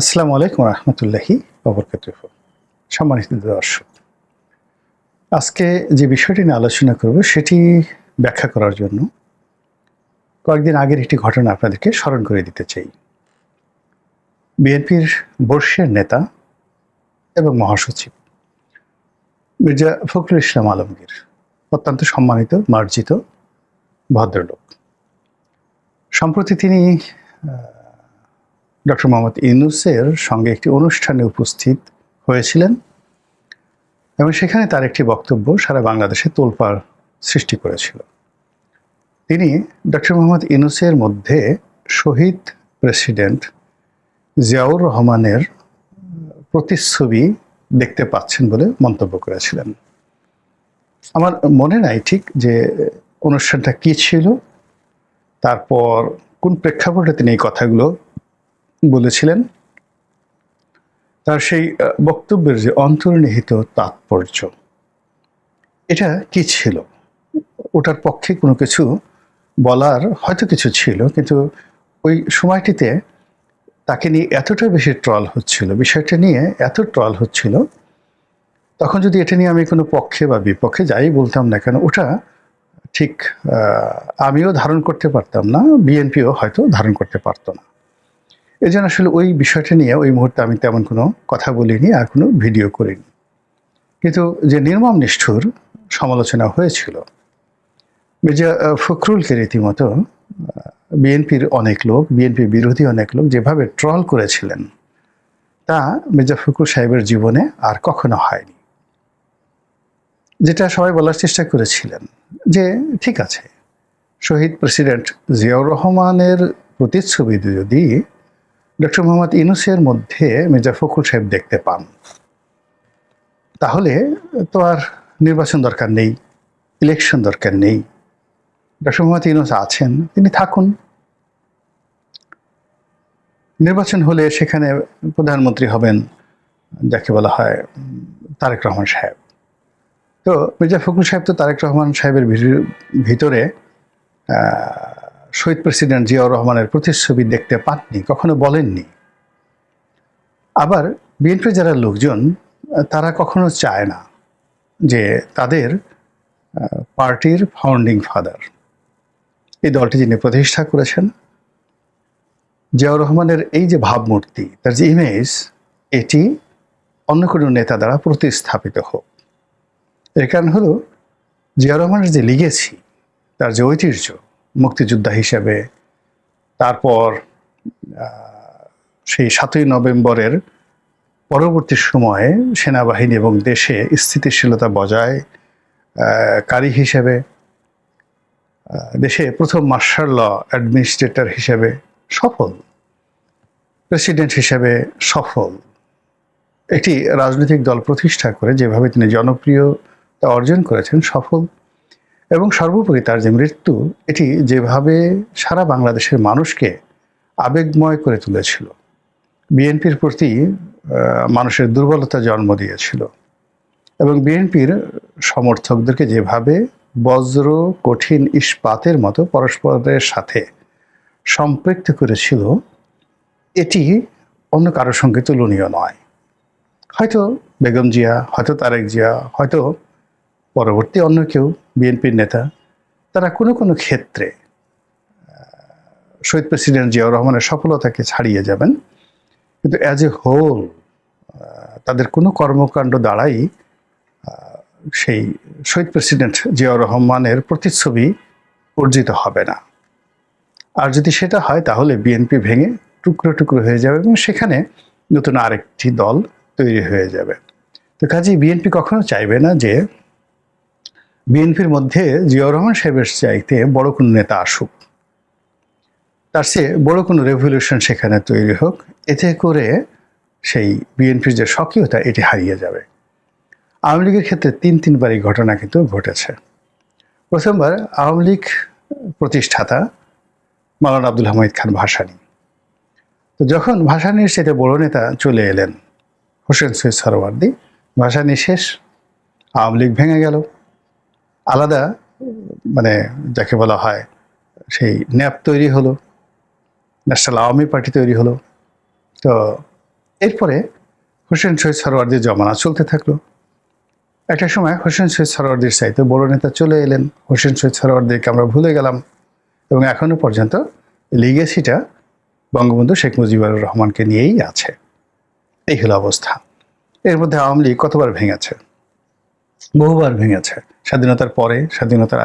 আসসালামু আলাইকুম রহমতুল্লাহি ওবরকাতুহু। সম্মানিত দর্শক, আজকে যে বিষয়টি নিয়ে আলোচনা করব সেটি ব্যাখ্যা করার জন্য কয়েকদিন আগের একটি ঘটনা আপনাদেরকে স্মরণ করে দিতে চাই। বিএনপির বর্ষীয় নেতা এবং মহাসচিব মির্জা ফখরুল ইসলাম আলমগীর অত্যন্ত সম্মানিত, মার্জিত ভদ্রলোক। সম্প্রতি তিনি ডক্টর মোহাম্মদ ইউনূসের সঙ্গে একটি অনুষ্ঠানে উপস্থিত হয়েছিলেন এবং সেখানে তার একটি বক্তব্য সারা বাংলাদেশে তোলপাড় সৃষ্টি করেছিল। তিনি ডক্টর মোহাম্মদ ইউনূসের মধ্যে শহীদ প্রেসিডেন্ট জিয়াউর রহমানের প্রতিচ্ছবি দেখতে পাচ্ছেন বলে মন্তব্য করেছিলেন। আমার মনে নাই ঠিক যে অনুষ্ঠানটা কী ছিল, তারপর কোন প্রেক্ষাপটে তিনি এই কথাগুলো বলেছিলেন। তার সেই বক্তব্যের যে অন্তর্নিহিত তাৎপর্য, এটা কি ছিল, ওটার পক্ষে কোনো কিছু বলার হয়তো কিছু ছিল, কিন্তু ওই সময়টিতে তাকে নিয়ে এতটা বেশি ট্রল হচ্ছিল, বিষয়টা নিয়ে এত ট্রল হচ্ছিল, তখন যদি এটা নিয়ে আমি কোনো পক্ষে বা বিপক্ষে যাই বলতাম না কেন, ওটা ঠিক আমিও ধারণ করতে পারতাম না, বিএনপিও হয়তো ধারণ করতে পারতো না। এই জন্য আসলে ওই বিষয়টা নিয়ে ওই মুহূর্তে আমি তেমন কোনো কথা বলিনি, আর কোনো ভিডিও করিনি। কিন্তু যে নির্মম নিষ্ঠুর সমালোচনা হয়েছিল মির্জা ফখরুলকে, রীতিমতো বিএনপির অনেক লোক, বিএনপি বিরোধী অনেক লোক যেভাবে ট্রল করেছিলেন, তা মির্জা ফখরুল সাহেবের জীবনে আর কখনো হয়নি। যেটা সবাই বলার চেষ্টা করেছিলেন যে ঠিক আছে, শহীদ প্রেসিডেন্ট জিয়াউর রহমানের প্রতিচ্ছবি যদি ডক্টর মোহাম্মদ ইউনূসের মধ্যে মির্জা ফখরুল সাহেব দেখতে পান, তাহলে তো আর নির্বাচন দরকার নেই, ইলেকশন দরকার নেই। ডক্টর মোহাম্মদ ইউনূস আছেন, তিনি থাকুন। নির্বাচন হলে সেখানে প্রধানমন্ত্রী হবেন যাকে বলা হয় তারেক রহমান সাহেব। তো মির্জা ফখরুল সাহেব তো তারেক রহমান সাহেবের ভিতরে শহীদ প্রেসিডেন্ট জিয়াউর রহমানের প্রতিচ্ছবি দেখতে পাননি, কখনো বলেননি। আবার বিএনপির যারা লোকজন, তারা কখনো চায় না যে তাদের পার্টির ফাউন্ডিং ফাদার, এই দলটি যিনি প্রতিষ্ঠা করেছেন, জিয়াউর রহমানের এই যে ভাবমূর্তি, তার যে ইমেজ, এটি অন্য কোনো নেতা দ্বারা প্রতিস্থাপিত হোক। এর কারণ হলো জিয়াউর রহমানের যে লিগেসি, তার যে ঐতিহ্য, মুক্তিযোদ্ধা হিসেবে, তারপর সেই ৭ই নভেম্বরের পরবর্তী সময়ে সেনাবাহিনী এবং দেশে স্থিতিশীলতা বজায় কারী হিসেবে, দেশে প্রথম মার্শাল ল অ্যাডমিনিস্ট্রেটর হিসেবে সফল, প্রেসিডেন্ট হিসেবে সফল, একটি রাজনৈতিক দল প্রতিষ্ঠা করে যেভাবে তিনি জনপ্রিয়তা অর্জন করেছেন, সফল, এবং সর্বোপরি তার যে মৃত্যু, এটি যেভাবে সারা বাংলাদেশের মানুষকে আবেগময় করে তুলেছিল, বিএনপির প্রতি মানুষের দুর্বলতা জন্ম দিয়েছিল, এবং বিএনপির সমর্থকদেরকে যেভাবে বজ্র কঠিন ইস্পাতের মতো পরস্পরের সাথে সম্পৃক্ত করেছিল, এটি অন্য কারোর সঙ্গে তুলনীয় নয়। হয়তো বেগম জিয়া, হয়তো তারেক জিয়া, হয়তো পরবর্তী অন্য কেউ বিএনপির নেতা, তারা কোনো কোনো ক্ষেত্রে শহীদ প্রেসিডেন্ট জিয়াউর রহমানের সফলতাকে ছাড়িয়ে যাবেন, কিন্তু অ্যাজ এ হোল তাদের কোনো কর্মকাণ্ড দ্বারাই সেই শহীদ প্রেসিডেন্ট জিয়াউর রহমানের প্রতিচ্ছবি অর্জিত হবে না। আর যদি সেটা হয়, তাহলে বিএনপি ভেঙে টুকরো টুকরো হয়ে যাবে এবং সেখানে নতুন আরেকটি দল তৈরি হয়ে যাবে। তো কাজেই বিএনপি কখনো চাইবে না যে বিএনপির মধ্যে জিয়াউর রহমান সাহেবের চাইতে বড় কোনো নেতা আসুক, তার চেয়ে বড় কোনো রেভলিউশন সেখানে তৈরি হোক, এতে করে সেই বিএনপির যে স্বকীয়তা, এটি হারিয়ে যাবে। আওয়ামী লীগের ক্ষেত্রে তিনবার এই ঘটনা কিন্তু ঘটেছে। প্রথমবার আওয়ামী লীগ প্রতিষ্ঠাতা মাওলানা আব্দুল হামিদ খান ভাসানী, তো যখন ভাসানীর সাথে বড় নেতা চলে এলেন হোসেন সৈয়দ সোহরাওয়ার্দী, ভাসানী শেষ, আওয়ামী লীগ ভেঙে গেল, আলাদা মানে যাকে বলা হয় সেই ন্যাপ তৈরি হলো, ন্যাশনাল আওয়ামী পার্টি তৈরি হলো। তো এরপরে হোসেন শহীদ সরওয়ার্দীর জমানা চলতে থাকলো। একটা সময় হোসেন শহীদ সরওয়ার্দীর চাইতে বড় নেতা চলে এলেন। হোসেন শহীদ সরওয়ার্দীকে আমরা ভুলে গেলাম এবং এখনো পর্যন্ত লিগেসিটা বঙ্গবন্ধু শেখ মুজিবুর রহমানকে নিয়েই আছে। এই হলো অবস্থা। এর মধ্যে আওয়ামী লীগ কতবার ভেঙেছে, বহুবার ভেঙেছে। স্বাধীনতার পরে, স্বাধীনতার